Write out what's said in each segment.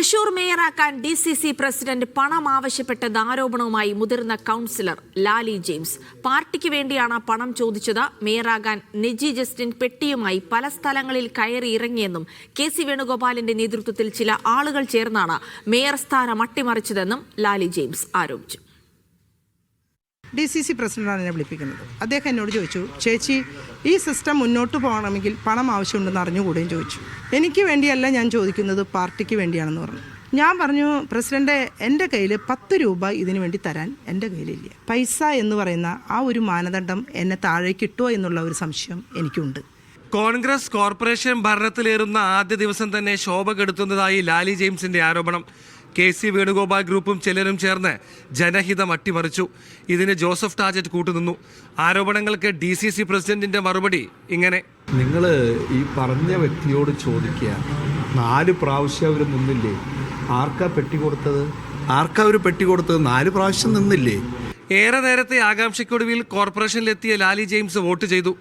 Thrissur മേയറാക്കാൻ DCC president പണം ആവശ്യപ്പെട്ടത് ആരോപണവുമായി മുതിർന്ന കൗൺസിലർ ലാലി ജെയിംസ്. പാർട്ടിക്ക് വേണ്ടിയാണ് പണം ചോദിച്ചത്. മേയറാകാൻ നിജി ജസ്റ്റിൻ പെട്ടിയുമായി പല സ്ഥലങ്ങളിൽ കയറി ഇറങ്ങിയെന്നും KC വേണുഗോപാലിന്റെ നേതൃത്വത്തിൽ ചില ആളുകൾ ചേർന്നാണ് മേയർ സ്ഥാനം അട്ടിമറിച്ചതെന്നും ലാലി ജെയിംസ് ആരോപിച്ചു. DCC പ്രസിഡന്റാണ് എന്നെ വിളിപ്പിക്കുന്നത്. അദ്ദേഹം എന്നോട് ചോദിച്ചു, ചേച്ചി ഈ സിസ്റ്റം മുന്നോട്ട് പോകണമെങ്കിൽ പണം ആവശ്യമുണ്ടെന്ന് അറിഞ്ഞുകൂടെയും ചോദിച്ചു. എനിക്ക് വേണ്ടിയല്ല ഞാൻ ചോദിക്കുന്നത്, പാർട്ടിക്ക് വേണ്ടിയാണെന്ന് പറഞ്ഞു. ഞാൻ പറഞ്ഞു, പ്രസിഡന്റ്, എൻ്റെ കയ്യിൽ 10 രൂപ ഇതിനു വേണ്ടി തരാൻ എൻ്റെ കയ്യിലില്ല. പൈസ എന്ന് പറയുന്ന ആ ഒരു മാനദണ്ഡം എന്നെ താഴേക്ക് കിട്ടുമോ എന്നുള്ള ഒരു സംശയം എനിക്കുണ്ട്. കോൺഗ്രസ് കോർപ്പറേഷൻ ഭരണത്തിലേറുന്ന ആദ്യ ദിവസം തന്നെ ശോഭ കെടുത്തുന്നതായി ലാലി ജെയിംസിന്റെ ആരോപണം. KC വേണുഗോപാൽ ഗ്രൂപ്പും ചിലരും ചേർന്ന് ജനഹിതം അട്ടിമറിച്ചു. ഇതിന് ജോസഫ് ടാജറ്റ് കൂട്ടുനിന്നു. ആരോപണങ്ങൾക്ക് DCC പ്രസിഡന്റിന്റെ മറുപടി ഇങ്ങനെ: നിങ്ങൾ ഈ പറഞ്ഞ വ്യക്തിയോട് ചോദിക്കുക, 4 പ്രാവശ്യം അവർ നിന്നില്ലേ? ആർക്കാ പെട്ടി കൊടുത്തത്? 4 പ്രാവശ്യം നിന്നില്ലേ? ഏറെ നേരത്തെ ആകാംക്ഷയ്ക്കൊടുവിൽ കോർപ്പറേഷനിലെത്തിയ ലാലി ജെയിംസ് വോട്ട് ചെയ്തു.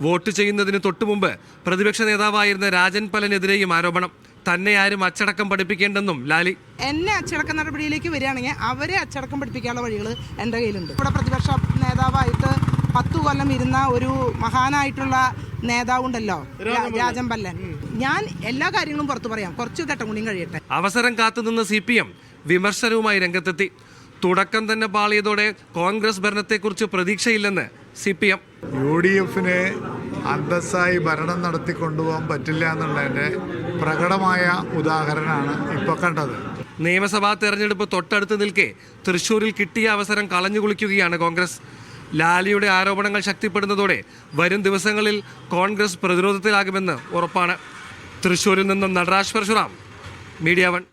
വോട്ട് ചെയ്യുന്നതിന് തൊട്ടുമുമ്പ് പ്രതിപക്ഷ നേതാവായിരുന്ന രാജൻ പലനെതിരെയും ആരോപണം. തന്നെ ആരും അച്ചടക്കം പഠിപ്പിക്കേണ്ടെന്നും ലാലി. എന്നെ അച്ചടക്ക നടപടിയിലേക്ക് വരികയാണെങ്കിൽ അവരെ അച്ചടക്കം പഠിപ്പിക്കാനുള്ള വഴികൾ എൻ്റെ കയ്യിലുണ്ട്. ഇവിടെ പ്രതിപക്ഷ നേതാവായിട്ട് 10 കൊല്ലം ഇരുന്ന ഒരു മഹാനായിട്ടുള്ള നേതാവുണ്ടല്ലോ, രാജൻ പല്ലൻ. ഞാൻ എല്ലാ കാര്യങ്ങളും പുറത്തു പറയാം, കുറച്ച് ഘട്ടം കൂടിയും കഴിയട്ടെ. അവസരം കാത്തുനിന്ന CPM വിമർശനവുമായി രംഗത്തെത്തി. തുടക്കം തന്നെ പാളിയതോടെ കോൺഗ്രസ് ഭരണത്തെക്കുറിച്ച് പ്രതീക്ഷയില്ലെന്ന് CPM. UDFന് അന്തസ്സായി ഭരണം നടത്തിക്കൊണ്ടുപോകാൻ പറ്റില്ല എന്നുള്ളതിൻ്റെ പ്രകടമായ ഉദാഹരണമാണ് ഇപ്പോൾ കണ്ടത്. നിയമസഭാ തെരഞ്ഞെടുപ്പ് തൊട്ടടുത്ത് നിൽക്കെ തൃശൂരിൽ കിട്ടിയ അവസരം കളഞ്ഞുകുളിക്കുകയാണ് കോൺഗ്രസ്. ലാലിയുടെ ആരോപണങ്ങൾ ശക്തിപ്പെടുന്നതോടെ വരും ദിവസങ്ങളിൽ കോൺഗ്രസ് പ്രതിരോധത്തിലാകുമെന്ന് ഉറപ്പാണ്. തൃശൂരിൽ നിന്നും നടരാജ് പരശുറാം, മീഡിയ 1.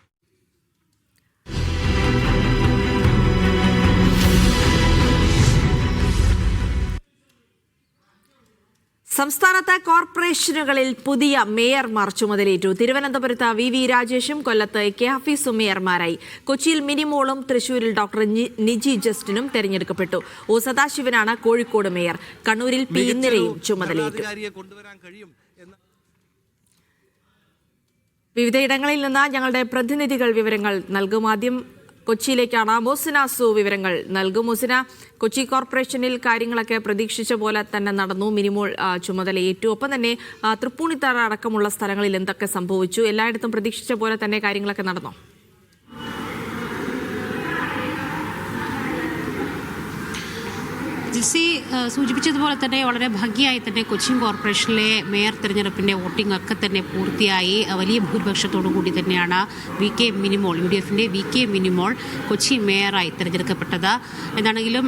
സംസ്ഥാനത്തെ കോർപ്പറേഷനുകളിൽ പുതിയ മേയർമാർ ചുമതലയേറ്റു. തിരുവനന്തപുരത്ത് VV രാജേഷും കൊല്ലത്ത് AK ഹഫീസും മേയർമാരായി. കൊച്ചിയിൽ മിനിമോളും തൃശൂരിൽ ഡോക്ടർ നിജി ജസ്റ്റിനും തെരഞ്ഞെടുക്കപ്പെട്ടു. O സദാശിവനാണ് കോഴിക്കോട് മേയർ. കണ്ണൂരിൽ P ഇന്ദിരയും ചുമതലയേറ്റു. വിവിധയിടങ്ങളിൽ നിന്ന് ഞങ്ങളുടെ പ്രതിനിധികൾ വിവരങ്ങൾ നൽകും. ആദ്യം കൊച്ചിയിലേക്കാണ്. മോസിന സു വിവരങ്ങൾ നൽകും. മോസിന, കൊച്ചി കോർപ്പറേഷനിൽ കാര്യങ്ങളൊക്കെ പ്രതീക്ഷിച്ച പോലെ തന്നെ നടന്നു. മിനിമോൾ ചുമതലയേറ്റു. ഒപ്പം തന്നെ തൃപ്പൂണിത്തറ അടക്കമുള്ള സ്ഥലങ്ങളിൽ എന്തൊക്കെ സംഭവിച്ചു? എല്ലായിടത്തും പ്രതീക്ഷിച്ച പോലെ തന്നെ കാര്യങ്ങളൊക്കെ നടന്നോ? ജിസി സൂചിപ്പിച്ചതുപോലെ തന്നെ വളരെ ഭംഗിയായി തന്നെ കൊച്ചിൻ കോർപ്പറേഷനിലെ മേയർ തെരഞ്ഞെടുപ്പിൻ്റെ വോട്ടിംഗ് ഒക്കെ തന്നെ പൂർത്തിയായി. വലിയ ഭൂരിപക്ഷത്തോടു കൂടി തന്നെയാണ് VK മിനിമോൾ, UDFിൻ്റെ VK മിനിമോൾ കൊച്ചി മേയറായി തിരഞ്ഞെടുക്കപ്പെട്ടത്. എന്താണെങ്കിലും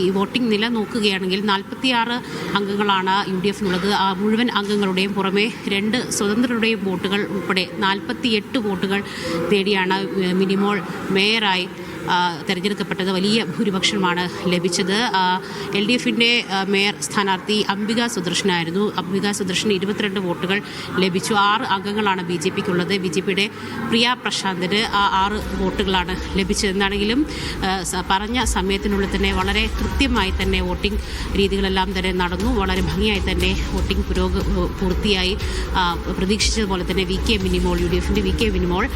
ഈ വോട്ടിംഗ് നില നോക്കുകയാണെങ്കിൽ 46 അംഗങ്ങളാണ് UDFിനുള്ളത്. ആ മുഴുവൻ അംഗങ്ങളുടെയും പുറമെ 2 സ്വതന്ത്രരുടെയും വോട്ടുകൾ ഉൾപ്പെടെ 48 വോട്ടുകൾ നേടിയാണ് മിനിമോൾ മേയറായി തിരഞ്ഞെടുക്കപ്പെട്ടത്. വലിയ ഭൂരിപക്ഷമാണ് ലഭിച്ചത്. LDFിൻ്റെ മേയർ സ്ഥാനാർത്ഥി അംബിക സുദർശനായിരുന്നു. അംബിക സുദർശന് 22 വോട്ടുകൾ ലഭിച്ചു. 6 അംഗങ്ങളാണ് BJPക്കുള്ളത്. BJPയുടെ പ്രിയ പ്രശാന്തിന് 6 വോട്ടുകളാണ് ലഭിച്ചത്. എന്താണെങ്കിലും പറഞ്ഞ സമയത്തിനുള്ളിൽ തന്നെ വളരെ കൃത്യമായി തന്നെ വോട്ടിംഗ് രീതികളെല്ലാം തന്നെ നടന്നു. വളരെ ഭംഗിയായി തന്നെ വോട്ടിംഗ് പൂർത്തിയായി. പ്രതീക്ഷിച്ചതുപോലെ തന്നെ VK മിനിമോൾ, UDFിൻ്റെ VK മിനിമോൾ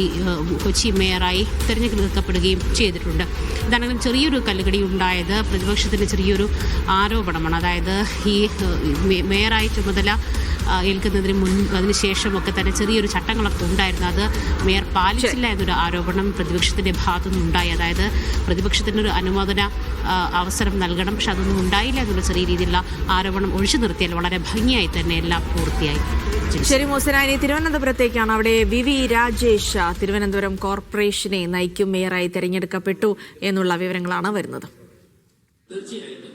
ഈ കൊച്ചി മേയറായി തിരഞ്ഞെടുക്കപ്പെടുകയും ചെയ്തിട്ടുണ്ട്. ഇതാണെങ്കിലും ചെറിയൊരു കല്ലുകടി ഉണ്ടായത് പ്രതിപക്ഷത്തിന് ചെറിയൊരു ആരോപണമാണ്. അതായത് ഈ മേയറായി ചുമതല ഏൽക്കുന്നതിന് അതിനുശേഷമൊക്കെ തന്നെ ചെറിയൊരു ചട്ടങ്ങളൊക്കെ ഉണ്ടായിരുന്നു. അത് മേയർ പാലിച്ചില്ല എന്നൊരു ആരോപണം പ്രതിപക്ഷത്തിൻ്റെ ഭാഗത്തുനിന്നുണ്ടായി. അതായത് പ്രതിപക്ഷത്തിനൊരു അനുമോദന അവസരം നൽകണം, പക്ഷെ അതൊന്നും ഉണ്ടായില്ല എന്നുള്ള ചെറിയ രീതിയിലുള്ള ആരോപണം ഒഴിച്ചു നിർത്തിയാൽ വളരെ ഭംഗിയായി തന്നെ എല്ലാം പൂർത്തിയായി. ശരി മോസന, ഇനി തിരുവനന്തപുരത്തേക്കാണ്. അവിടെ VV രാജേഷ് തിരുവനന്തപുരം കോർപ്പറേഷനെ നയിക്കും മേയറായി തെരഞ്ഞെടുക്കപ്പെട്ടു എന്നുള്ള വിവരങ്ങളാണ് വരുന്നത്. തീർച്ചയായിട്ടും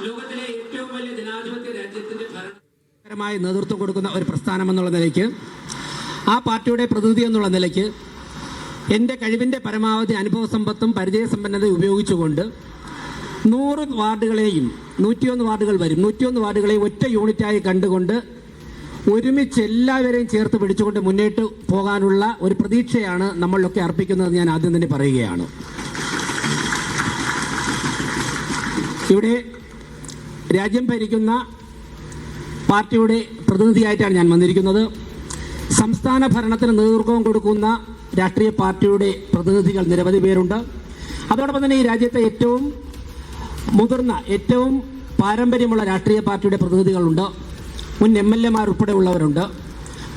ലോകത്തിലെ ഏറ്റവും വലിയ ജനാധിപത്യ രാജ്യത്തിന്റെ ഭരണപരമായ നേതൃത്വം കൊടുക്കുന്ന ഒരു പ്രസ്ഥാനം എന്നുള്ള നിലയ്ക്ക്, ആ പാർട്ടിയുടെ പ്രതിനിധി എന്നുള്ള നിലയ്ക്ക് എൻ്റെ കഴിവിൻ്റെ പരമാവധി അനുഭവ സമ്പത്തും പരിചയസമ്പന്നതയും ഉപയോഗിച്ചുകൊണ്ട് 100 വാർഡുകളെയും 101 വാർഡുകൾ വരും 101 വാർഡുകളെയും ഒറ്റ യൂണിറ്റായി കണ്ടുകൊണ്ട് ഒരുമിച്ച് എല്ലാവരെയും ചേർത്ത് പിടിച്ചുകൊണ്ട് മുന്നോട്ട് പോകാനുള്ള ഒരു പ്രതീക്ഷയാണ് നമ്മളൊക്കെ അർപ്പിക്കുന്നത്. ഞാൻ ആദ്യം തന്നെ പറയുകയാണ്. ഇവിടെ രാജ്യം ഭരിക്കുന്ന പാർട്ടിയുടെ പ്രതിനിധിയായിട്ടാണ് ഞാൻ വന്നിരിക്കുന്നത്. സംസ്ഥാന ഭരണത്തിന് നേതൃത്വം കൊടുക്കുന്ന രാഷ്ട്രീയ പാർട്ടിയുടെ പ്രതിനിധികൾ നിരവധി പേരുണ്ട്. അതോടൊപ്പം തന്നെ ഈ രാജ്യത്തെ ഏറ്റവും മുതിർന്ന, ഏറ്റവും പാരമ്പര്യമുള്ള രാഷ്ട്രീയ പാർട്ടിയുടെ പ്രതിനിധികളുണ്ട്. മുൻ MLA-മാർ ഉൾപ്പെടെയുള്ളവരുണ്ട്.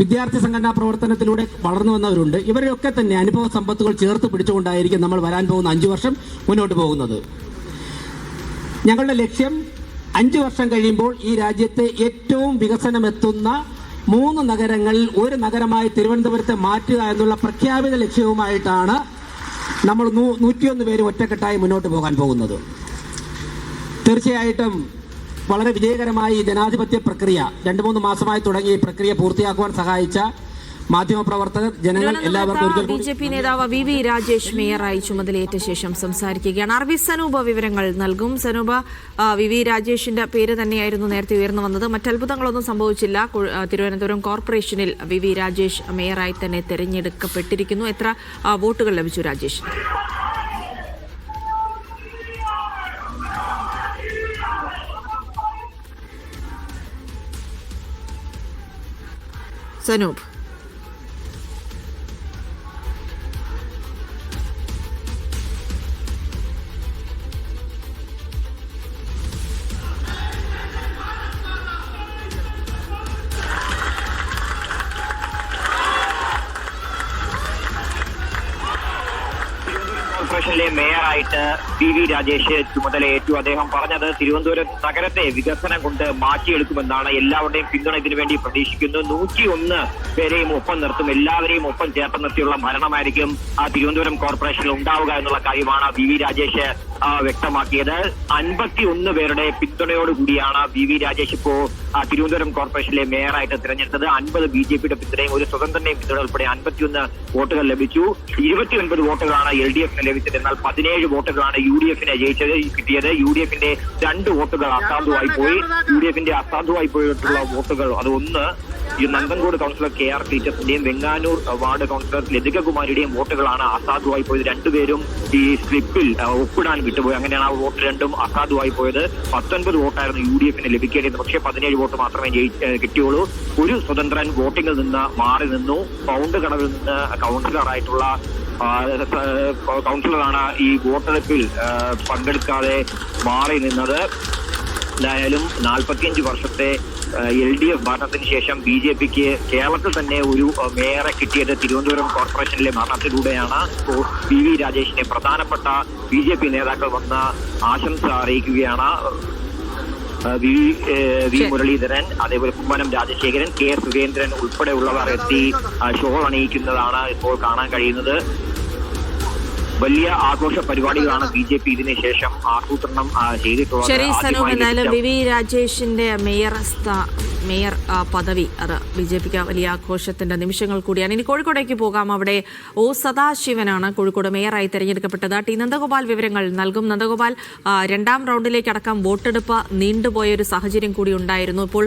വിദ്യാർത്ഥി സംഘടനാ പ്രവർത്തനത്തിലൂടെ വളർന്നു വന്നവരുണ്ട്. ഇവരൊക്കെ തന്നെ അനുഭവ സമ്പത്തുകൾ ചേർത്ത് പിടിച്ചുകൊണ്ടായിരിക്കും നമ്മൾ വരാൻ പോകുന്ന 5 വർഷം മുന്നോട്ട് പോകുന്നത്. ഞങ്ങളുടെ ലക്ഷ്യം 5 വർഷം കഴിയുമ്പോൾ ഈ രാജ്യത്തെ ഏറ്റവും വികസനമെത്തുന്ന 3 നഗരങ്ങളിൽ ഒരു നഗരമായി തിരുവനന്തപുരത്തെ മാറ്റുക എന്നുള്ള പ്രഖ്യാപിത ലക്ഷ്യവുമായിട്ടാണ് നമ്മൾ 101 പേര് ഒറ്റക്കെട്ടായി മുന്നോട്ട് പോകാൻ പോകുന്നത്. തീർച്ചയായിട്ടും വളരെ വിജയകരമായി ഈ ജനാധിപത്യ പ്രക്രിയ 2-3 മാസമായി തുടങ്ങിയ ഈ പ്രക്രിയ പൂർത്തിയാക്കുവാൻ സഹായിച്ച മാധ്യമപ്രവർത്തകർ, ജനങ്ങൾ എല്ലാവർക്കും BJP നേതാവ് VV രാജേഷ് മേയറായി ചുമതലയേറ്റ ശേഷം സംസാരിക്കുകയാണ്. RV സനൂപ് വിവരങ്ങൾ നൽകും. സനൂപ്, VV രാജേഷിന്റെ പേര് തന്നെയായിരുന്നു നേരത്തെ ഉയർന്നു വന്നത്. മറ്റത്ഭുതങ്ങളൊന്നും സംഭവിച്ചില്ല. തിരുവനന്തപുരം കോർപ്പറേഷനിൽ VV രാജേഷ് മേയറായി തന്നെ തെരഞ്ഞെടുക്കപ്പെട്ടിരിക്കുന്നു. എത്ര വോട്ടുകൾ ലഭിച്ചു രാജേഷ്? സനൂപ്, കോർപ്പറേഷനിലെ മേയറായിട്ട് VV രാജേഷ് ചുമതലയേറ്റു. അദ്ദേഹം പറഞ്ഞത് തിരുവനന്തപുരം നഗരത്തെ വികസനം കൊണ്ട് മാറ്റിയെടുക്കുമെന്നാണ്. എല്ലാവരുടെയും പിന്തുണ ഇതിനുവേണ്ടി പ്രതീക്ഷിക്കുന്നു. 101 പേരെയും ഒപ്പം നിർത്തും. എല്ലാവരെയും ഒപ്പം ചേർത്ത് നിർത്തിയുള്ള ഭരണമായിരിക്കും തിരുവനന്തപുരം കോർപ്പറേഷനിൽ ഉണ്ടാവുക എന്നുള്ള കാര്യമാണ് VV രാജേഷ് വ്യക്തമാക്കിയത്. 51 പേരുടെ പിന്തുണയോടുകൂടിയാണ് VV രാജേഷ് ഇപ്പോ തിരുവനന്തപുരം കോർപ്പറേഷനിലെ മേയറായിട്ട് തിരഞ്ഞെടുത്തത്. 50 BJPയുടെ പിന്തുണയും ഒരു സ്വതന്ത്രന്റെയും പിന്തുണ ഉൾപ്പെടെ 51 വോട്ടുകൾ ലഭിച്ചു. 29 വോട്ടുകളാണ് LDFന് ലഭിച്ചത്. എന്നാൽ 17 വോട്ടുകളാണ് UDFന് കിട്ടിയത്. UDFന്റെ 2 വോട്ടുകൾ അസാധുവായി പോയി. UDFന്റെ അസാധുവായി പോയിട്ടുള്ള വോട്ടുകൾ അത് ഒന്ന് ഈ നന്ദൻകോട് കൗൺസിലർ KR ടീച്ചേഴ്സിന്റെയും വെങ്ങാനൂർ വാർഡ് കൗൺസിലർ ലതികകുമാരിയുടെയും വോട്ടുകളാണ് അസാധുവായി പോയത്. 2 പേരും ഈ സ്ലിപ്പിൽ ഒപ്പിടാൻ വിട്ടുപോയി. അങ്ങനെയാണ് ആ വോട്ട് 2ഉം അസാധുവായി പോയത്. 19 വോട്ടായിരുന്നു UDFന് ലഭിക്കേണ്ടത്. പക്ഷേ 17 വോട്ട് മാത്രമേ കിട്ടിയുള്ളൂ. ഒരു സ്വതന്ത്രൻ വോട്ടിങ്ങിൽ നിന്ന് മാറി നിന്നു. പൗണ്ട് കടവിൽ നിന്ന് കൗൺസിലറായിട്ടുള്ള കൗൺസിലറാണ് ഈ വോട്ടെടുപ്പിൽ പങ്കെടുക്കാതെ മാറി നിന്നത്. എന്തായാലും 45 വർഷത്തെ LDF ഭരണത്തിന് ശേഷം BJPക്ക് കേരളത്തിൽ തന്നെ ഒരു മേയറെ കിട്ടിയത് തിരുവനന്തപുരം കോർപ്പറേഷനിലെ ഭരണത്തിലൂടെയാണ്. VV രാജേഷിനെ പ്രധാനപ്പെട്ട BJP നേതാക്കൾ വന്ന് ആശംസ അറിയിക്കുകയാണ്. വി മുരളീധരൻ, അതേപോലെ കുമ്മനം രാജശേഖരൻ, K സുരേന്ദ്രൻ ഉൾപ്പെടെയുള്ളവർ എത്തി ഷോൾ അണിയിക്കുന്നതാണ് ഇപ്പോൾ കാണാൻ കഴിയുന്നത്. വലിയ ആഘോഷ പരിപാടികളാണ് BJP ഇതിന് ശേഷം ആസൂത്രണം ചെയ്തിട്ടുള്ളത്. ശരി സനൂപ്, എന്തായാലും VV രാജേഷിന്റെ മേയർ പദവി അത് BJPക്ക് വലിയ ആഘോഷത്തിന്റെ നിമിഷങ്ങൾ കൂടിയാണ്. ഇനി കോഴിക്കോടേക്ക് പോകാം. അവിടെ O സദാശിവനാണ് കോഴിക്കോട് മേയറായി തെരഞ്ഞെടുക്കപ്പെട്ടത്. T നന്ദഗോപാൽ വിവരങ്ങൾ നൽകും. നന്ദഗോപാൽ, 2ാം റൗണ്ടിലേക്ക് അടക്കം വോട്ടെടുപ്പ് നീണ്ടുപോയ ഒരു സാഹചര്യം കൂടി ഉണ്ടായിരുന്നു. ഇപ്പോൾ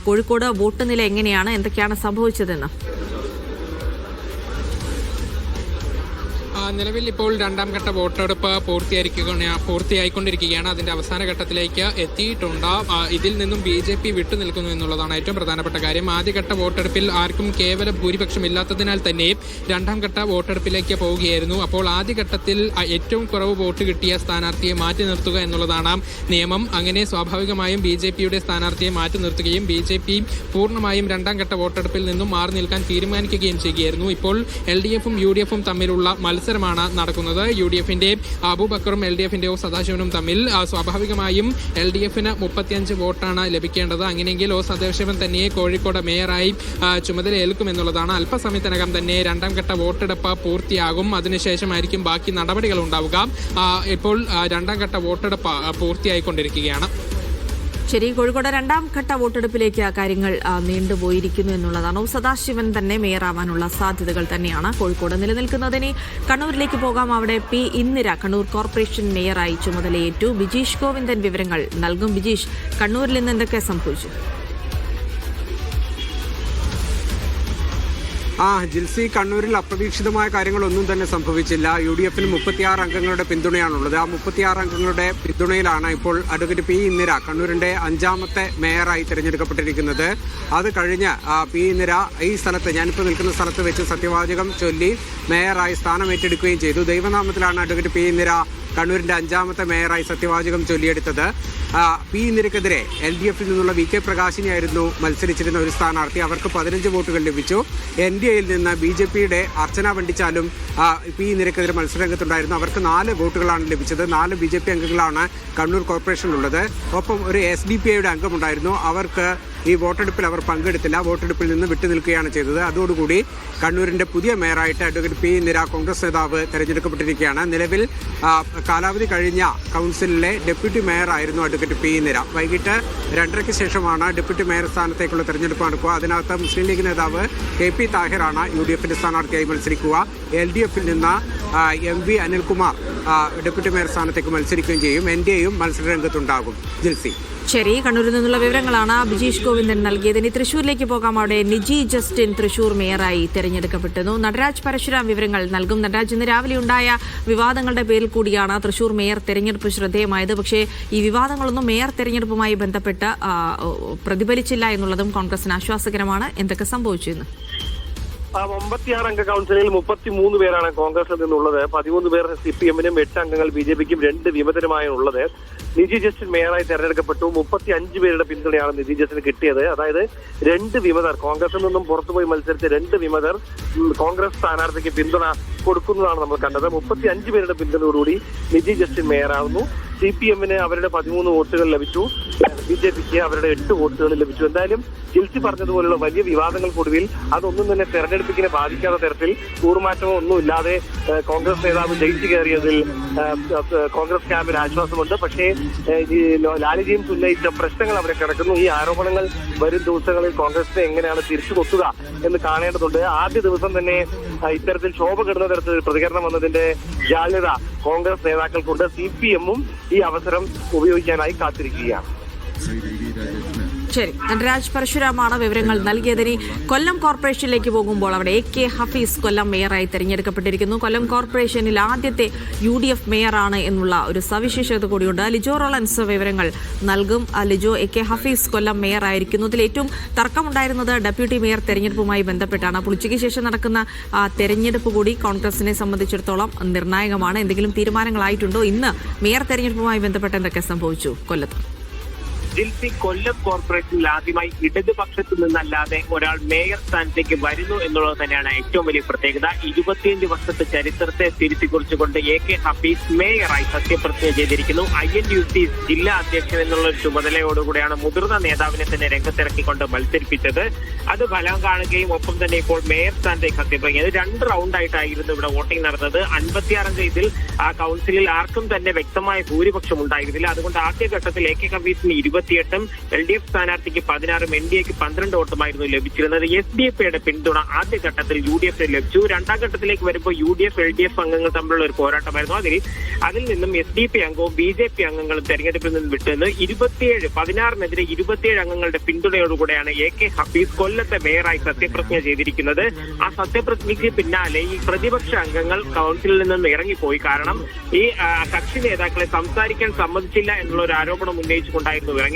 കോഴിക്കോട് വോട്ട് നില എങ്ങനെയാണ്, എന്തൊക്കെയാണ് സംഭവിച്ചതെന്ന്? നിലവിൽ ഇപ്പോൾ 2ാം ഘട്ട വോട്ടെടുപ്പ് പൂർത്തിയായിക്കൊണ്ടിരിക്കുകയാണ്. അതിന്റെ അവസാന ഘട്ടത്തിലേക്ക് എത്തിയിട്ടുണ്ട്. ഇതിൽ നിന്നും BJP വിട്ടുനിൽക്കുന്നു എന്നുള്ളതാണ് ഏറ്റവും പ്രധാനപ്പെട്ട കാര്യം. ആദ്യഘട്ട വോട്ടെടുപ്പിൽ ആർക്കും കേവല ഭൂരിപക്ഷം ഇല്ലാത്തതിനാൽ തന്നെ 2ാം ഘട്ട വോട്ടെടുപ്പിലേക്ക് പോവുകയായിരുന്നു. അപ്പോൾ ആദ്യഘട്ടത്തിൽ ഏറ്റവും കുറവ് വോട്ട് കിട്ടിയ സ്ഥാനാർത്ഥിയെ മാറ്റി നിർത്തുക എന്നുള്ളതാണ് നിയമം. അങ്ങനെ സ്വാഭാവികമായും BJPയുടെ സ്ഥാനാർത്ഥിയെ മാറ്റി നിർത്തുകയും BJP പൂർണ്ണമായും 2ാം ഘട്ട വോട്ടെടുപ്പിൽ നിന്നും മാറി നിൽക്കാൻ തീരുമാനിക്കുകയും ചെയ്യുകയായിരുന്നു. ഇപ്പോൾ LDFും UDFും തമ്മിലുള്ള മത്സരമാണ് നടക്കുന്നത്. UDFന്റെ അബൂബക്കറും LDFന്റെ O സദാശിവനും തമ്മിൽ സ്വാഭാവികമായും LDFന് 35 വോട്ടാണ് ലഭിക്കേണ്ടത്. അങ്ങനെയെങ്കിൽ O സദാശിവൻ തന്നെ കോഴിക്കോട് മേയറായി ചുമതലയേൽക്കുമെന്നുള്ളതാണ്. അല്പസമയത്തിനകം തന്നെ 2ാം ഘട്ട വോട്ടെടുപ്പ് പൂർത്തിയാകും. അതിനുശേഷമായിരിക്കും ബാക്കി നടപടികൾ ഉണ്ടാവുക. ഇപ്പോൾ 2ാം ഘട്ട വോട്ടെടുപ്പ് പൂർത്തിയായിക്കൊണ്ടിരിക്കുകയാണ്. ശരി, കോഴിക്കോട് 2ാം ഘട്ട വോട്ടെടുപ്പിലേക്ക് കാര്യങ്ങൾ നീണ്ടുപോയിരിക്കുന്നു എന്നുള്ളതാണ്. O സദാശിവൻ തന്നെ മേയറാവാനുള്ള സാധ്യതകൾ തന്നെയാണ് കോഴിക്കോട് നിലനിൽക്കുന്നതിന്. കണ്ണൂരിലേക്ക് പോകാം. അവിടെ P ഇന്ദിര കണ്ണൂർ കോർപ്പറേഷൻ മേയറായി ചുമതലയേറ്റു. ബിജീഷ് ഗോവിന്ദൻ വിവരങ്ങൾ നൽകും. ബിജീഷ്, കണ്ണൂരിൽ നിന്ന് എന്തൊക്കെ സംഭവിച്ചു? ജിൽസി, കണ്ണൂരിൽ അപ്രതീക്ഷിതമായ കാര്യങ്ങളൊന്നും തന്നെ സംഭവിച്ചില്ല. UDFന് 36 അംഗങ്ങളുടെ പിന്തുണയാണുള്ളത്. ആ 36 അംഗങ്ങളുടെ പിന്തുണയിലാണ് ഇപ്പോൾ അഡ്വക്കേറ്റ് പി ഇന്ദിര കണ്ണൂരിന്റെ 5ാമത്തെ മേയറായി തിരഞ്ഞെടുക്കപ്പെട്ടിരിക്കുന്നത്. അത് കഴിഞ്ഞ് പി ഇന്ദിര ഈ സ്ഥലത്ത്, ഞാനിപ്പോൾ നിൽക്കുന്ന സ്ഥലത്ത് വെച്ച് സത്യവാചകം ചൊല്ലി മേയറായി സ്ഥാനമേറ്റെടുക്കുകയും ചെയ്തു. ദൈവനാമത്തിലാണ് അഡ്വക്കേറ്റ് പി ഇന്ദിര കണ്ണൂരിന്റെ 5ാമത്തെ മേയറായി സത്യവാചകം ചൊല്ലിയെടുത്തത്. പി ഇന്ദിരക്കെതിരെ LDFിൽ നിന്നുള്ള VK പ്രകാശിനിയായിരുന്നു മത്സരിച്ചിരുന്ന ഒരു സ്ഥാനാർത്ഥി. അവർക്ക് 15 വോട്ടുകൾ ലഭിച്ചു. NDAയിൽ നിന്ന് BJPയുടെ അർച്ചന വണ്ടിച്ചാലും പി ഇന്ദിരക്കെതിരെ മത്സരരംഗത്തുണ്ടായിരുന്നു. അവർക്ക് 4 വോട്ടുകളാണ് ലഭിച്ചത്. 4 BJP അംഗങ്ങളാണ് കണ്ണൂർ കോർപ്പറേഷനിലുള്ളത്. ഒപ്പം ഒരു SDPIയുടെ അംഗമുണ്ടായിരുന്നു. അവർക്ക് ഈ വോട്ടെടുപ്പിൽ അവർ പങ്കെടുത്തില്ല. വോട്ടെടുപ്പിൽ നിന്ന് വിട്ടുനിൽക്കുകയാണ് ചെയ്തത്. അതോടുകൂടി കണ്ണൂരിന്റെ പുതിയ മേയറായിട്ട് അഡ്വക്കേറ്റ് പി ഇന്ദിര, കോൺഗ്രസ് നേതാവ്, തെരഞ്ഞെടുക്കപ്പെട്ടിരിക്കുകയാണ്. നിലവിൽ കാലാവധി കഴിഞ്ഞ കൗൺസിലിലെ ഡെപ്യൂട്ടി മേയറായിരുന്നു അഡ്വക്കേറ്റ് പി ഇന്ദിര. വൈകിട്ട് 2:30 ശേഷമാണ് ഡെപ്യൂട്ടി മേയർ സ്ഥാനത്തേക്കുള്ള തെരഞ്ഞെടുപ്പ് നടക്കുക. അതിനകത്ത് മുസ്ലിം ലീഗ് നേതാവ് KP താഹിറാണ് UDFിന്റെ സ്ഥാനാർത്ഥിയായി മത്സരിക്കുക. LDFിൽ നിന്ന് MV അനിൽകുമാർ ഡെപ്യൂട്ടി മേയർ സ്ഥാനത്തേക്ക് മത്സരിക്കുകയും ചെയ്യും. NDAയും മത്സരരംഗത്തുണ്ടാകും. ജിൽസി. ശരി, കണ്ണൂരിൽ നിന്നുള്ള വിവരങ്ങളാണ് ബിജീഷ് ഗോവിന്ദൻ നൽകിയത്. ഇനി തൃശ്ശൂരിലേക്ക് പോകാം. അവിടെ നിജി ജസ്റ്റിൻ തൃശ്ശൂർ മേയറായി തെരഞ്ഞെടുക്കപ്പെട്ടു. നടരാജ് പരശുരാം വിവരങ്ങൾ നൽകും. നടരാജ്, ഇന്ന് രാവിലെ ഉണ്ടായ വിവാദങ്ങളുടെ പേരിൽ കൂടിയാണ് തൃശ്ശൂർ മേയർ തെരഞ്ഞെടുപ്പ് ശ്രദ്ധേയമായത്. പക്ഷേ ഈ വിവാദങ്ങളൊന്നും മേയർ തെരഞ്ഞെടുപ്പുമായി ബന്ധപ്പെട്ട് പ്രതിഫലിച്ചില്ല എന്നുള്ളതും കോൺഗ്രസിന് ആശ്വാസകരമാണ്. എന്തൊക്കെ സംഭവിച്ചു ഇന്ന്? 56 അംഗ കൗൺസിലിൽ 33 പേരാണ് കോൺഗ്രസിൽ നിന്നുള്ളത്. 13 പേർ CPMനും 8 അംഗങ്ങൾ BJPക്കും 2 വിമതരുമായാണ് ഉള്ളത്. നിജി ജസ്റ്റിൻ മേയറായി തെരഞ്ഞെടുക്കപ്പെട്ടു. 35 പേരുടെ പിന്തുണയാണ് നിജി ജസ്റ്റിന് കിട്ടിയത്. അതായത് 2 വിമതർ, കോൺഗ്രസിൽ നിന്നും പുറത്തുപോയി മത്സരിച്ച 2 വിമതർ കോൺഗ്രസ് സ്ഥാനാർത്ഥിക്ക് പിന്തുണ കൊടുക്കുന്നതാണ് നമ്മൾ കണ്ടത്. 35 പേരുടെ പിന്തുണയോടുകൂടി നിജി ജസ്റ്റിൻ മേയറാകുന്നു. CPMന് അവരുടെ 13 വോട്ടുകൾ ലഭിച്ചു. BJPക്ക് അവരുടെ 8 വോട്ടുകൾ ലഭിച്ചു. എന്തായാലും ജിൽസി പറഞ്ഞതുപോലുള്ള വലിയ വിവാദങ്ങൾക്കൊടുവിൽ അതൊന്നും തന്നെ തെരഞ്ഞെടുപ്പിനെ ബാധിക്കാത്ത തരത്തിൽ കൂറുമാറ്റമോ ഒന്നുമില്ലാതെ കോൺഗ്രസ് നേതാവ് ജയിച്ചു കയറിയതിൽ കോൺഗ്രസ് ക്യാമ്പിന് ആശ്വാസമുണ്ട്. പക്ഷേ ലാലി ജെയിംസ് ഉന്നയിച്ച പ്രശ്നങ്ങൾ അവിടെ കിടക്കുന്നു. ഈ ആരോപണങ്ങൾ വരും ദിവസങ്ങളിൽ കോൺഗ്രസിനെ എങ്ങനെയാണ് തിരിച്ചു കൊത്തുക എന്ന് കാണേണ്ടതുണ്ട്. ആദ്യ ദിവസം തന്നെ ഇത്തരത്തിൽ ശോഭ കെടുന്ന തരത്തിൽ പ്രതികരണം വന്നതിന്റെ ജാള്യത കോൺഗ്രസ് നേതാക്കൾക്കുണ്ട്. CPMും ഈ അവസരം ഉപയോഗിക്കാനായി കാത്തിരിക്കുകയാണ്. ശരി, നടരാജ് പരശുരാമാണ് വിവരങ്ങൾ നൽകിയതിന്. കൊല്ലം കോർപ്പറേഷനിലേക്ക് പോകുമ്പോൾ അവിടെ AK ഹഫീസ് കൊല്ലം മേയറായി തെരഞ്ഞെടുക്കപ്പെട്ടിരിക്കുന്നു. കൊല്ലം കോർപ്പറേഷനിൽ ആദ്യത്തെ UDF മേയറാണ് എന്നുള്ള ഒരു സവിശേഷത കൂടിയുണ്ട്. ലിജോ റോളൻസ് വിവരങ്ങൾ നൽകും. ലിജോ, AK ഹഫീസ് കൊല്ലം മേയർ ആയിരിക്കുന്നു. ഇതിൽ ഏറ്റവും തർക്കമുണ്ടായിരുന്നത് ഡെപ്യൂട്ടി മേയർ തെരഞ്ഞെടുപ്പുമായി ബന്ധപ്പെട്ടാണ്. അപ്പോൾ ഉച്ചയ്ക്ക് ശേഷം നടക്കുന്ന തെരഞ്ഞെടുപ്പ് കൂടി കോൺഗ്രസിനെ സംബന്ധിച്ചിടത്തോളം നിർണായകമാണ്. എന്തെങ്കിലും തീരുമാനങ്ങളായിട്ടുണ്ടോ? ഇന്ന് മേയർ തെരഞ്ഞെടുപ്പുമായി ബന്ധപ്പെട്ട് എന്തൊക്കെ സംഭവിച്ചു കൊല്ലത്ത്? ജിൽസി, കൊല്ലം കോർപ്പറേഷനിൽ ആദ്യമായി ഇടതുപക്ഷത്തു നിന്നല്ലാതെ ഒരാൾ മേയർ സ്ഥാനത്തേക്ക് വരുന്നു എന്നുള്ളത് തന്നെയാണ് ഏറ്റവും വലിയ പ്രത്യേകത. 25 വർഷത്തെ ചരിത്രത്തെ തിരുത്തിക്കുറിച്ചുകൊണ്ട് AK ഹഫീസ് മേയറായി സത്യപ്രതിജ്ഞ ചെയ്തിരിക്കുന്നു. INUC ജില്ലാ അധ്യക്ഷൻ എന്നുള്ള ഒരു ചുമതലയോടുകൂടിയാണ് മുതിർന്ന നേതാവിനെ തന്നെ രംഗത്തിറക്കിക്കൊണ്ട് മത്സരിപ്പിച്ചത്. അത് ഫലം കാണുകയും ഒപ്പം തന്നെ ഇപ്പോൾ മേയർ സ്ഥാനത്തേക്ക് സത്യപ്രതിജ്ഞ 2 റൗണ്ടായിട്ടായിരുന്നു ഇവിടെ വോട്ടിംഗ് നടന്നത്. 56 അംഗ ഇതിൽ ആ കൗൺസിലിൽ ആർക്കും തന്നെ വ്യക്തമായ ഭൂരിപക്ഷം ഉണ്ടായിരുന്നില്ല. അതുകൊണ്ട് ആദ്യഘട്ടത്തിൽ AK ഹഫീസിന് 28, LDF സ്ഥാനാർത്ഥിക്ക് 16, NDAക്ക് 12 വോട്ടുമായിരുന്നു ലഭിച്ചിരുന്നത്. SDPയുടെ പിന്തുണ ആദ്യഘട്ടത്തിൽ UDFന് ലഭിച്ചു. 2ാം ഘട്ടത്തിലേക്ക് വരുമ്പോൾ UDF, LDF അംഗങ്ങൾ തമ്മിലുള്ള ഒരു പോരാട്ടമായിരുന്നു. അതിൽ നിന്നും SDP അംഗവും BJP അംഗങ്ങളും തെരഞ്ഞെടുപ്പിൽ നിന്ന് വിട്ടുനിന്ന് 16-നെതിരെ 27 അംഗങ്ങളുടെ പിന്തുണയോടുകൂടെയാണ് AK ഹഫീസ് കൊല്ലത്തെ മേയറായി സത്യപ്രതിജ്ഞ ചെയ്തിരിക്കുന്നത്. ആ സത്യപ്രതിജ്ഞയ്ക്ക് പിന്നാലെ ഈ പ്രതിപക്ഷ അംഗങ്ങൾ കൗൺസിലിൽ നിന്നും ഇറങ്ങിപ്പോയി. കാരണം ഈ കക്ഷി നേതാക്കളെ സംസാരിക്കാൻ സമ്മതിച്ചില്ല എന്നുള്ള ഒരു ആരോപണം ഉന്നയിച്ചുകൊണ്ടായിരുന്നു ഇറങ്ങിപ്പോയത്.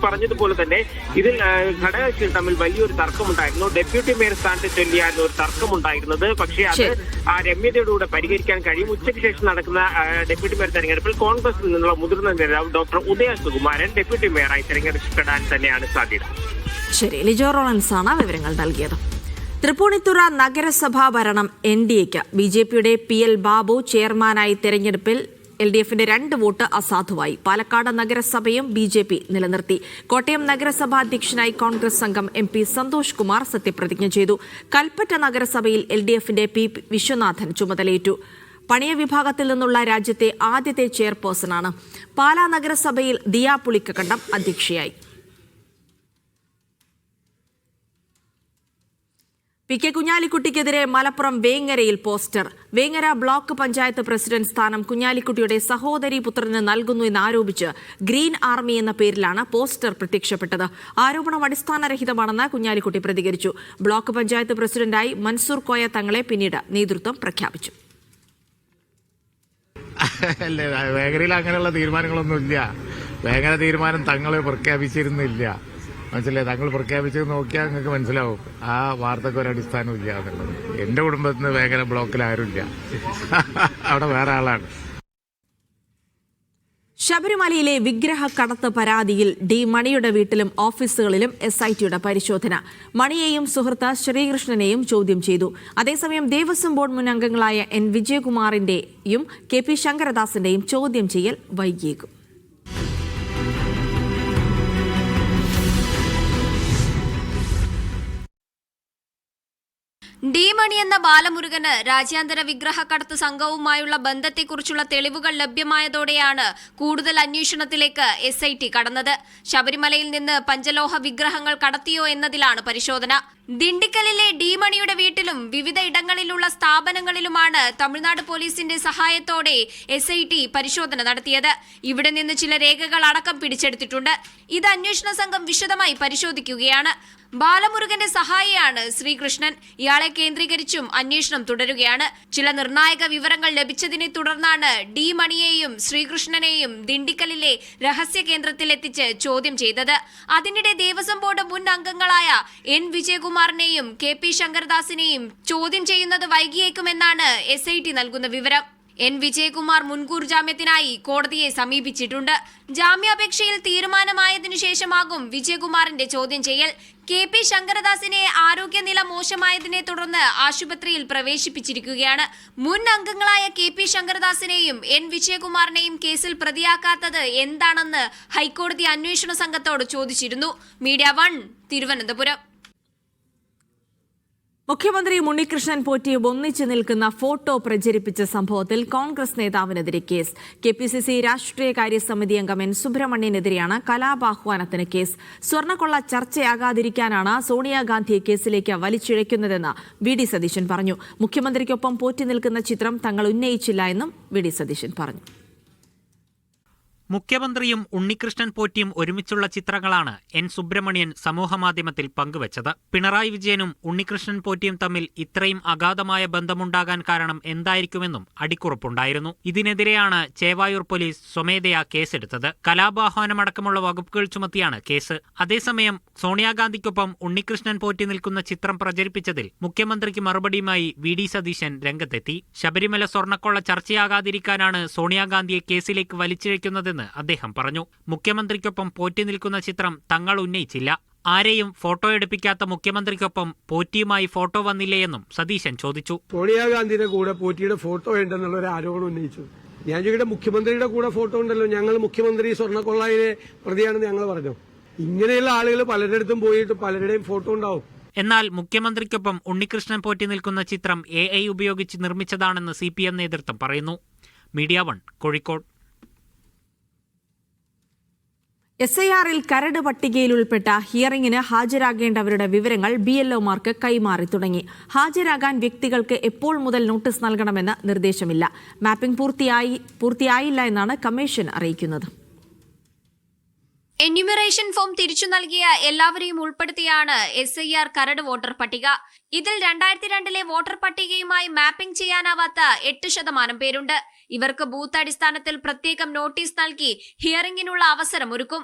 പറഞ്ഞതുപോലെ തന്നെ ഇതിൽ ഘടകകക്ഷികൾ തമ്മിൽ വലിയൊരു തർക്കമുണ്ടായിരുന്നു. ഡെപ്യൂട്ടി മേയർ സ്ഥാനത്ത് ചൊല്ലിയായിരുന്നു ഒരു തർക്കമുണ്ടായിരുന്നത്. പക്ഷേ അത് ആ രമ്യതയോടുകൂടെ പരിഹരിക്കാൻ കഴിയും. ഉച്ചയ്ക്ക് ശേഷം നടക്കുന്ന ഡെപ്യൂട്ടി മേയർ തെരഞ്ഞെടുപ്പിൽ കോൺഗ്രസിൽ നിന്നുള്ള മുതിർന്ന നേതാവ് ഡോക്ടർ ഉദയ സുകുമാരൻ ഡെപ്യൂട്ടി മേയറായി തെരഞ്ഞെടുക്കപ്പെടാൻ തന്നെയാണ് സാധ്യത. ശരി, ലിജോ റോളൻസ് ആണ് വിവരങ്ങൾ നൽകിയത്. തൃപ്പൂണിത്തുറ നഗരസഭാ ഭരണം NDAക്ക്. BJPയുടെ PL ബാബു ചെയർമാനായി തെരഞ്ഞെടുപ്പിൽ LDFന്റെ 2 വോട്ട് അസാധുവായി. പാലക്കാട് നഗരസഭയും BJP നിലനിർത്തി. കോട്ടയം നഗരസഭാ അധ്യക്ഷനായി കോൺഗ്രസ് അംഗം MP സന്തോഷ് കുമാർ സത്യപ്രതിജ്ഞ ചെയ്തു. കൽപ്പറ്റ നഗരസഭയിൽ LDFന്റെ P വിശ്വനാഥൻ ചുമതലയേറ്റു. പണിയ വിഭാഗത്തിൽ നിന്നുള്ള രാജ്യത്തെ ആദ്യത്തെ ചെയർപേഴ്സണാണ്. പാലാ നഗരസഭയിൽ ദിയ പുളിക്കക്കണ്ടം അധ്യക്ഷയായി. പി കെ കുഞ്ഞാലിക്കുട്ടിക്കെതിരെ മലപ്പുറം വേങ്ങരയിൽ poster. Vengara block panchayat president സ്ഥാനം കുഞ്ഞാലിക്കുട്ടിയുടെ സഹോദരി പുത്രന് നൽകുന്നു എന്നാരോപിച്ച് ഗ്രീൻ ആർമി എന്ന പേരിലാണ് പോസ്റ്റർ പ്രത്യക്ഷപ്പെട്ടത്. ആരോപണം അടിസ്ഥാനരഹിതമാണെന്ന് കുഞ്ഞാലിക്കുട്ടി പ്രതികരിച്ചു. ബ്ലോക്ക് പഞ്ചായത്ത് പ്രസിഡന്റായി മൻസൂർ കോയ തങ്ങളെ പിന്നീട് നേതൃത്വം പ്രഖ്യാപിച്ചു. വേങ്ങരയിൽ അങ്ങനെയുള്ള തീരുമാനങ്ങളൊന്നുമില്ല. വേങ്ങര തീരുമാനം തങ്ങളെ പ്രഖ്യാപിച്ചിരുന്നില്ല. മനസ്സിലായി? തങ്ങൾ പ്രഖ്യാപിച്ചത് നോക്കിയാൽ നിങ്ങൾക്ക് മനസ്സിലാവും. ആ വാർത്തക്ക് ഒരു അടിസ്ഥാനവും ഇല്ല എന്നുള്ളത്. എന്റെ കുടുംബത്തിൽ നിന്ന് വേങ്ങര ബ്ലോക്കിൽ ആരുമില്ല. അവിടെ വേറെ ആളാണ്. ശബരിമലയിലെ വിഗ്രഹ കടത്ത് പരാതിയിൽ ഡി മണിയുടെ വീട്ടിലും ഓഫീസുകളിലും SITയുടെ പരിശോധന. മണിയെയും സുഹൃത്ത് ശ്രീകൃഷ്ണനെയും ചോദ്യം ചെയ്തു. അതേസമയം ദേവസ്വം ബോർഡ് മുൻ അംഗങ്ങളായ N വിജയകുമാറിന്റെയും KP ശങ്കരദാസിന്റെയും ചോദ്യം ചെയ്യൽ വൈകിയേക്കും. ഡി മണി എന്ന ബാലമുരുകന് രാജ്യാന്തര വിഗ്രഹ കടത്ത് സംഘവുമായുള്ള ബന്ധത്തെക്കുറിച്ചുള്ള തെളിവുകൾ ലഭ്യമായതോടെയാണ് കൂടുതൽ അന്വേഷണത്തിലേക്ക് SIT കടന്നത്. ശബരിമലയിൽ നിന്ന് പഞ്ചലോഹ വിഗ്രഹങ്ങൾ കടത്തിയോ എന്നതിലാണ് പരിശോധന. ദിണ്ടിക്കലിലെ ഡി മണിയുടെ വീട്ടിലും വിവിധ ഇടങ്ങളിലുള്ള സ്ഥാപനങ്ങളിലുമാണ് തമിഴ്നാട് പോലീസിന്റെ സഹായത്തോടെ SIT പരിശോധന നടത്തിയത്. ഇവിടെ നിന്ന് ചില രേഖകൾ അടക്കം പിടിച്ചെടുത്തിട്ടുണ്ട്. ഇത് അന്വേഷണ സംഘം വിശദമായി പരിശോധിക്കുകയാണ്. ബാലമുരുകന്റെ സഹായിയാണ് ശ്രീകൃഷ്ണൻ. ഇയാളെ കേന്ദ്രീകരിച്ചും അന്വേഷണം തുടരുകയാണ്. ചില നിർണായക വിവരങ്ങൾ ലഭിച്ചതിനെ തുടർന്നാണ് ഡി മണിയെയും ശ്രീകൃഷ്ണനെയും ദിണ്ടിക്കലിലെ രഹസ്യ കേന്ദ്രത്തിൽ എത്തിച്ച് ചോദ്യം ചെയ്തത്. അതിനിടെ ദേവസ്വം ബോർഡ് മുൻ അംഗങ്ങളായ N വിജയകുമാറിനെയും KP ശങ്കരദാസിനെയും ചോദ്യം ചെയ്യുന്നത് വൈകിയേക്കുമെന്നാണ് SIT നൽകുന്ന വിവരം. N വിജയകുമാർ മുൻകൂർ ജാമ്യത്തിനായി കോടതിയെ സമീപിച്ചിട്ടുണ്ട്. ജാമ്യാപേക്ഷയിൽ തീരുമാനമായതിനു ശേഷമാകും വിജയകുമാറിന്റെ ചോദ്യം ചെയ്യൽ. KP ശങ്കരദാസിനെ ആരോഗ്യനില മോശമായതിനെ തുടർന്ന് ആശുപത്രിയിൽ പ്രവേശിപ്പിച്ചിരിക്കുകയാണ്. മുൻ അംഗങ്ങളായ KP ശങ്കരദാസിനെയും N വിജയകുമാറിനെയും കേസിൽ പ്രതിയാക്കാത്തത് എന്താണെന്ന് ഹൈക്കോടതി അന്വേഷണ സംഘത്തോട് ചോദിച്ചിരുന്നു. മീഡിയ 1 തിരുവനന്തപുരം. മുഖ്യമന്ത്രി ഉണ്ണികൃഷ്ണൻ പോറ്റിയും ഒന്നിച്ചു നിൽക്കുന്ന ഫോട്ടോ പ്രചരിപ്പിച്ച സംഭവത്തിൽ കോൺഗ്രസ് നേതാവിനെതിരെ കേസ്. KPCC രാഷ്ട്രീയകാര്യ സമിതി അംഗം N സുബ്രഹ്മണ്യനെതിരെയാണ് കലാപാഹ്വാനത്തിന് കേസ്. സ്വർണ്ണക്കൊള്ള ചർച്ചയാകാതിരിക്കാനാണ് സോണിയാഗാന്ധിയെ കേസിലേക്ക് വലിച്ചിഴയ്ക്കുന്നതെന്ന് VD സതീശൻ പറഞ്ഞു. മുഖ്യമന്ത്രിക്കൊപ്പം പോറ്റി നിൽക്കുന്ന ചിത്രം തങ്ങൾ ഉന്നയിച്ചില്ല എന്നും VD സതീശൻ പറഞ്ഞു. മുഖ്യമന്ത്രിയും ഉണ്ണികൃഷ്ണൻ പോറ്റിയും ഒരുമിച്ചുള്ള ചിത്രങ്ങളാണ് N സുബ്രഹ്മണ്യൻ സമൂഹമാധ്യമത്തിൽ പങ്കുവച്ചത്. പിണറായി വിജയനും ഉണ്ണികൃഷ്ണൻ പോറ്റിയും തമ്മിൽ ഇത്രയും അഗാധമായ ബന്ധമുണ്ടാകാൻ കാരണം എന്തായിരിക്കുമെന്നും അടിക്കുറിപ്പുണ്ടായിരുന്നു. ഇതിനെതിരെയാണ് ചേവായൂർ പോലീസ് സ്വമേധയാ കേസെടുത്തത്. കലാപാഹ്വാനമടക്കമുള്ള വകുപ്പുകൾ ചുമത്തിയാണ് കേസ്. അതേസമയം സോണിയാഗാന്ധിക്കൊപ്പം ഉണ്ണികൃഷ്ണൻ പോറ്റി നിൽക്കുന്ന ചിത്രം പ്രചരിപ്പിച്ചതിൽ മുഖ്യമന്ത്രിക്ക് മറുപടിയുമായി VD സതീശൻ രംഗത്തെത്തി. ശബരിമല സ്വർണ്ണക്കൊള്ള ചർച്ചയാകാതിരിക്കാനാണ് സോണിയാഗാന്ധിയെ കേസിലേക്ക് വലിച്ചിഴയ്ക്കുന്നതെന്ന് അദ്ദേഹം പറഞ്ഞു. മുഖ്യമന്ത്രിക്കൊപ്പം പോറ്റി നിൽക്കുന്ന ചിത്രം തങ്ങൾ ഉന്നയിച്ചില്ല. ആരെയും ഫോട്ടോ എടുപ്പിക്കാത്ത മുഖ്യമന്ത്രിക്കൊപ്പം പോറ്റിയുമായി ഫോട്ടോ വന്നില്ലേയെന്നും സതീശൻ ചോദിച്ചു. സോണിയാഗാന്ധിയുടെ കൂടെ പോറ്റിയുടെ ഫോട്ടോ ഉണ്ടെന്നുള്ള ഒരു ആരോപണം ഉന്നയിച്ചു. ഞാൻ ചോദിക്കട്ടെ, മുഖ്യമന്ത്രിയുടെ കൂടെ ഫോട്ടോ ഉണ്ടല്ലോ, ഞങ്ങൾ മുഖ്യമന്ത്രി സ്വർണ്ണക്കൊള്ളയിലെ പ്രതിയാണെന്ന് ഞങ്ങൾ പറഞ്ഞു. ഇങ്ങനെയുള്ള ആളുകൾ പലരിടത്തും പോയിട്ട് പലരുടെയും ഫോട്ടോ ഉണ്ടാവും. എന്നാൽ മുഖ്യമന്ത്രിക്കൊപ്പം ഉണ്ണികൃഷ്ണൻ പോറ്റി നിൽക്കുന്ന ചിത്രം AI ഉപയോഗിച്ച് നിർമ്മിച്ചതാണെന്ന് CPM നേതൃത്വം പറയുന്നു. മീഡിയ 1 കോഴിക്കോട്. SIRൽ കരട് പട്ടികയിൽ ഉൾപ്പെട്ട ഹിയറിംഗിന് ഹാജരാകേണ്ടവരുടെ വിവരങ്ങൾ BLOമാർക്ക് കൈമാറി തുടങ്ങി. ഹാജരാകാൻ വ്യക്തികൾക്ക് എപ്പോൾ മുതൽ നോട്ടീസ് നൽകണമെന്ന് നിർദ്ദേശമില്ല. മാപ്പിംഗ് പൂർത്തിയായില്ല എന്നാണ് കമ്മീഷൻ അറിയിക്കുന്നത്. എന്യൂമറേഷൻ ഫോം തിരിച്ചു നൽകിയ എല്ലാവരെയും ഉൾപ്പെടുത്തിയാണ് SIR കരട് വോട്ടർ പട്ടിക. ഇതിൽ 2002 വോട്ടർ പട്ടികയുമായി മാപ്പിംഗ് ചെയ്യാനാവാത്ത 8% പേരുണ്ട്. ഇവർക്ക് ബൂത്ത് അടിസ്ഥാനത്തിൽ പ്രത്യേകം നോട്ടീസ് നൽകി ഹിയറിംഗിനുള്ള അവസരമൊരുക്കും.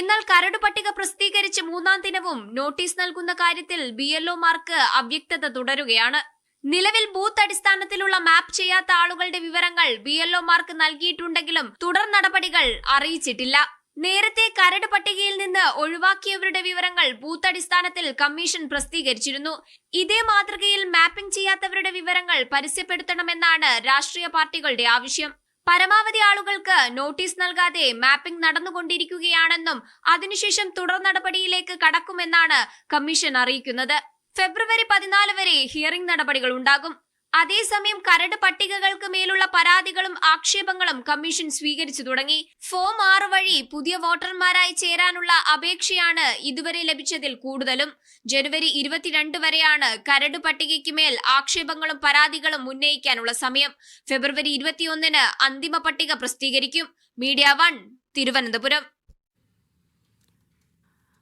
എന്നാൽ കരട് പട്ടിക പ്രസിദ്ധീകരിച്ച് 3-ാം ദിനവും നോട്ടീസ് നൽകുന്ന കാര്യത്തിൽ BLOമാർക്ക് അവ്യക്തത തുടരുകയാണ്. നിലവിൽ ബൂത്ത് അടിസ്ഥാനത്തിലുള്ള മാപ്പ് ചെയ്യാത്ത ആളുകളുടെ വിവരങ്ങൾ BLOമാർക്ക് നൽകിയിട്ടുണ്ടെങ്കിലും തുടർ നടപടികൾ അറിയിച്ചിട്ടില്ല. നേരത്തെ കരട് പട്ടികയിൽ നിന്ന് ഒഴിവാക്കിയവരുടെ വിവരങ്ങൾ ബൂത്ത് അടിസ്ഥാനത്തിൽ കമ്മീഷൻ പ്രസിദ്ധീകരിച്ചിരുന്നു. ഇതേ മാതൃകയിൽ മാപ്പിംഗ് ചെയ്യാത്തവരുടെ വിവരങ്ങൾ പരസ്യപ്പെടുത്തണമെന്നാണ് രാഷ്ട്രീയ പാർട്ടികളുടെ ആവശ്യം. പരമാവധി ആളുകൾക്ക് നോട്ടീസ് നൽകാതെ മാപ്പിംഗ് നടന്നുകൊണ്ടിരിക്കുകയാണെന്നും അതിനുശേഷം തുടർ നടപടിയിലേക്ക് കടക്കുമെന്നാണ് കമ്മീഷൻ അറിയിക്കുന്നത്. ഫെബ്രുവരി 14 വരെ ഹിയറിംഗ് നടപടികൾ ഉണ്ടാകും. അതേസമയം കരട് പട്ടികകൾക്ക് മേലുള്ള പരാതികളും ആക്ഷേപങ്ങളും കമ്മീഷൻ സ്വീകരിച്ചു തുടങ്ങി. ഫോം 6 വഴി പുതിയ വോട്ടർമാരായി ചേരാനുള്ള അപേക്ഷയാണ് ഇതുവരെ ലഭിച്ചതിൽ കൂടുതലും. ജനുവരി 22 വരെയാണ് കരട് പട്ടികയ്ക്ക് മേൽ ആക്ഷേപങ്ങളും പരാതികളും ഉന്നയിക്കാനുള്ള സമയം. ഫെബ്രുവരി 21 അന്തിമ പട്ടിക പ്രസിദ്ധീകരിക്കും. മീഡിയ 1 തിരുവനന്തപുരം.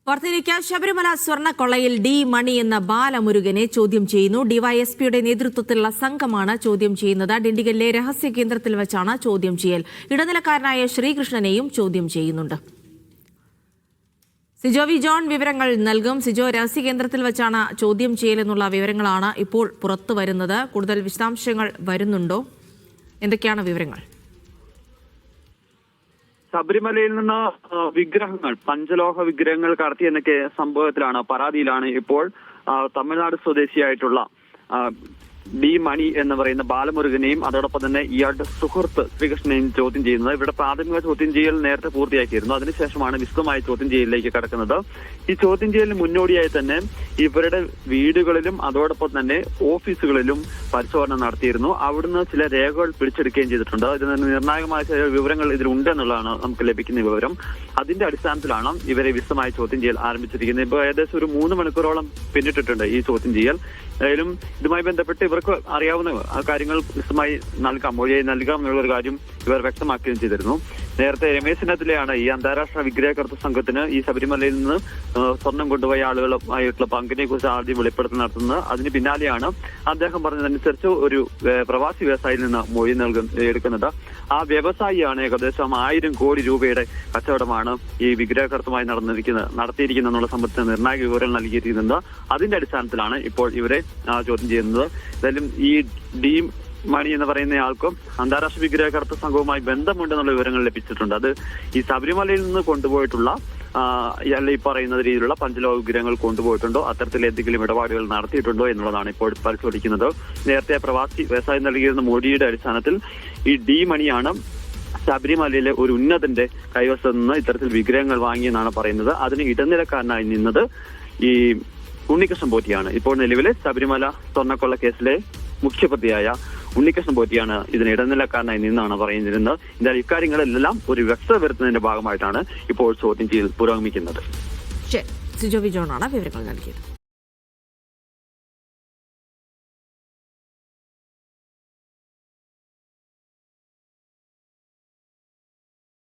വാർത്തയിലേക്ക്. ശബരിമല സ്വർണ്ണക്കൊള്ളയിൽ ഡി മണി എന്ന ബാലമുരുകനെ ചോദ്യം ചെയ്യുന്നു. ഡിവൈഎസ്പിയുടെ നേതൃത്വത്തിലുള്ള സംഘമാണ് ചോദ്യം ചെയ്യുന്നത്. ഡിണ്ടിഗലിലെ രഹസ്യ കേന്ദ്രത്തിൽ വെച്ചാണ് ചോദ്യം ചെയ്യൽ. ഇടനിലക്കാരനായ ശ്രീകൃഷ്ണനെയും ചോദ്യം ചെയ്യുന്നുണ്ട്. സിജോ വി ജോൺ വിവരങ്ങൾ നൽകും. സിജോ, രഹസ്യ കേന്ദ്രത്തിൽ വെച്ചാണ് ചോദ്യം ചെയ്യലെന്നുള്ള വിവരങ്ങളാണ് ഇപ്പോൾ പുറത്തു വരുന്നത്. കൂടുതൽ വിശദാംശങ്ങൾ വരുന്നുണ്ടോ? എന്തൊക്കെയാണ് വിവരങ്ങൾ? ശബരിമലയിൽ നിന്ന് വിഗ്രഹങ്ങൾ, പഞ്ചലോഹ വിഗ്രഹങ്ങൾ കടത്തിയെന്നൊക്കെ സംഭവത്തിലാണ്, പരാതിയിലാണ് ഇപ്പോൾ തമിഴ്നാട് സ്വദേശിയായിട്ടുള്ള ഡി മണി എന്ന് പറയുന്ന ബാലമുരുകനെയും അതോടൊപ്പം തന്നെ ഇയാളുടെ സുഹൃത്ത് ശ്രീകൃഷ്ണനെയും ചോദ്യം ചെയ്യുന്നത്. ഇവിടെ പ്രാഥമിക ചോദ്യം ചെയ്യൽ നേരത്തെ പൂർത്തിയാക്കിയിരുന്നു. അതിനുശേഷമാണ് വിശദമായ ചോദ്യം ചെയ്യലിലേക്ക് കടക്കുന്നത്. ഈ ചോദ്യം ചെയ്യലിന് മുന്നോടിയായി തന്നെ ഇവരുടെ വീടുകളിലും അതോടൊപ്പം തന്നെ ഓഫീസുകളിലും പരിശോധന നടത്തിയിരുന്നു. അവിടുന്ന് ചില രേഖകൾ പിടിച്ചെടുക്കുകയും ചെയ്തിട്ടുണ്ട്. ഇതിന് നിർണായകമായ ചില വിവരങ്ങൾ ഇതിലുണ്ടെന്നുള്ളതാണ് നമുക്ക് ലഭിക്കുന്ന വിവരം. അതിന്റെ അടിസ്ഥാനത്തിലാണ് ഇവരെ വിശദമായ ചോദ്യം ചെയ്യൽ ആരംഭിച്ചിരിക്കുന്നത്. ഇപ്പോൾ ഏകദേശം ഒരു 3 മണിക്കൂറോളം പിന്നിട്ടിട്ടുണ്ട് ഈ ചോദ്യം ചെയ്യൽ. ഏതായാലും ഇതുമായി ബന്ധപ്പെട്ട് ഇവർക്ക് അറിയാവുന്ന കാര്യങ്ങൾ വിശദമായി മൊഴിയായി നൽകാം എന്നുള്ളൊരു കാര്യം ഇവർ വ്യക്തമാക്കുകയും ചെയ്തിരുന്നു. നേരത്തെ രമേശ് ചെന്നിത്തലയാണ് ഈ അന്താരാഷ്ട്ര വിഗ്രഹകർത്തൃ സംഘത്തിന് ഈ ശബരിമലയിൽ നിന്ന് സ്വർണം കൊണ്ടുപോയ ആളുകളുമായിട്ടുള്ള പങ്കിനെ കുറിച്ച് ആദ്യം വെളിപ്പെടുത്തൽ നടത്തുന്നത്. അതിന് പിന്നാലെയാണ് അദ്ദേഹം പറഞ്ഞതനുസരിച്ച് ഒരു പ്രവാസി വ്യവസായിയിൽ നിന്ന് മൊഴി എടുക്കുന്നത്. ആ വ്യവസായിയാണ് ഏകദേശം 1000 കോടി രൂപയുടെ കച്ചവടമാണ് ഈ വിഗ്രഹകർത്തൃമായി നടത്തിയിരിക്കുന്നത് എന്നുള്ള സംബന്ധിച്ച നിർണായക വിവരം നൽകിയിരിക്കുന്നത്. അതിന്റെ അടിസ്ഥാനത്തിലാണ് ഇപ്പോൾ ഇവരെ ചോദ്യം ചെയ്യുന്നത്. എന്തായാലും ഈ ഡി മണി എന്ന് പറയുന്ന ആൾക്കും അന്താരാഷ്ട്ര വിഗ്രഹകർത്തൃ സംഘവുമായി ബന്ധമുണ്ടെന്നുള്ള വിവരങ്ങൾ ലഭിച്ചിട്ടുണ്ട്. അത് ഈ ശബരിമലയിൽ നിന്ന് കൊണ്ടുപോയിട്ടുള്ള ഈ പറയുന്ന രീതിയിലുള്ള പഞ്ചലോഹ വിഗ്രഹങ്ങൾ കൊണ്ടുപോയിട്ടുണ്ടോ, അത്തരത്തിൽ എന്തെങ്കിലും ഇടപാടുകൾ നടത്തിയിട്ടുണ്ടോ എന്നുള്ളതാണ് ഇപ്പോൾ പരിശോധിക്കുന്നത്. നേരത്തെ പ്രവാസി വ്യവസായം നൽകിയിരുന്ന മൊഴിയുടെ അടിസ്ഥാനത്തിൽ ഈ ഡി മണിയാണ് ശബരിമലയിലെ ഒരു ഉന്നതന്റെ കൈവശത്ത് നിന്ന് ഇത്തരത്തിൽ വിഗ്രഹങ്ങൾ വാങ്ങിയെന്നാണ് പറയുന്നത്. അതിന് ഇടനിലക്കാരനായി നിന്നത് ഈ ഉണ്ണികൃഷ്ണൻ പോറ്റിയാണ്. ഇപ്പോൾ നിലവിലെ ശബരിമല സ്വർണ്ണക്കൊള്ള കേസിലെ മുഖ്യപ്രതിയായ ഉണ്ണികൃഷ്ണൻ പോറ്റിയാണ് ഇതിന് ഇടനിലക്കാരനായി നിന്നാണ് പറയുന്നിരുന്നത്. എന്തായാലും ഇക്കാര്യങ്ങളെല്ലാം ഒരു വ്യക്തത വരുത്തുന്നതിന്റെ ഭാഗമായിട്ടാണ് ഇപ്പോൾ ചോദ്യം ചെയ്യൽ പുരോഗമിക്കുന്നത്. സിജോ വി ജോണാണ് വിവരങ്ങൾ നൽകിയത്.